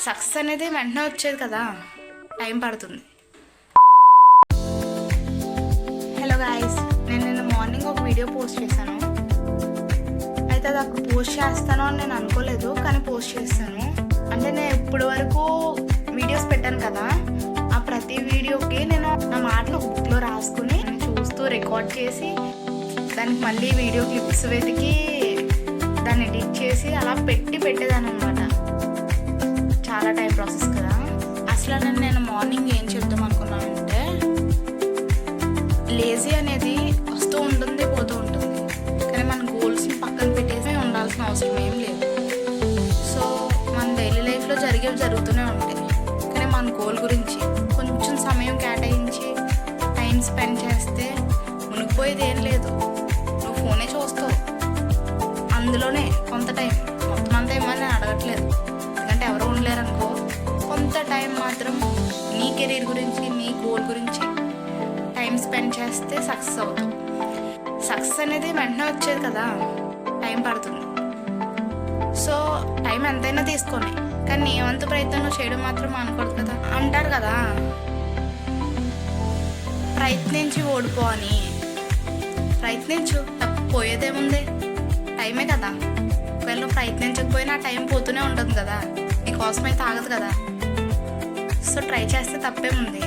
Success అనేది వెంటనే వచ్చేది కదా, టైం పడుతుంది. హలో గాయస్, నేను నిన్న మార్నింగ్ ఒక వీడియో పోస్ట్ చేశాను. అయితే అది అప్పుడు పోస్ట్ చేస్తాను అని నేను అనుకోలేదు, కానీ పోస్ట్ చేస్తాను. అంటే నేను ఇప్పటి వరకు వీడియోస్ పెట్టాను కదా, ఆ ప్రతి వీడియోకి నేను నా మాటలు ఒక బుక్లో రాసుకుని చూస్తూ రికార్డ్ చేసి దానికి మళ్ళీ వీడియో క్లిప్స్ వెతికి దాన్ని ఎడిట్ చేసి అలా పెట్టేదాన్ని అనమాట. చాలా టైం ప్రాసెస్ కదా. అసలు నేను మార్నింగ్ ఏం చెప్దాం అనుకున్నానంటే, లేజీ అనేది వస్తూ ఉంటుంది, పోతూ ఉంటుంది. కానీ మన గోల్స్ని పక్కన పెట్టేసి ఉండాల్సిన అవసరం ఏం లేదు. సో మన డైలీ లైఫ్లో జరిగేవి జరుగుతూనే ఉంటాయి. కానీ మన గోల్ గురించి కొంచెం సమయం కేటాయించి టైం స్పెండ్ చేస్తే మునిగిపోయేది ఏం లేదు. నువ్వు ఫోనే చూస్తావు, అందులోనే కొంత టైం, మొత్తం అంతా ఏమని అడగట్లేదు, ఎందుకంటే ఎవరు ఉండలేరనుకో. కొంత టైం మాత్రం నీ కెరీర్ గురించి, నీ గోల్ గురించి టైం స్పెండ్ చేస్తే సక్సెస్ అవుతావు. సక్సెస్ అనేది వెంటనే వచ్చేది కదా, టైం పడుతుంది. సో టైం ఎంతైనా తీసుకోండి, కానీ నీ వంతు ప్రయత్నం చేయడం మాత్రం మానకూడదు కదా. అంటారు కదా, ప్రయత్నించి ఓడిపో అని. ప్రయత్నించు, పోయేదేముంది, టైమే కదా. ఒకవేళ నువ్వు ప్రయత్నించకపోయినా టైం పోతూనే ఉంటుంది కదా, నీకోసమైతే ఆగదు కదా. సో ట్రై చేస్తే తప్పేముంది.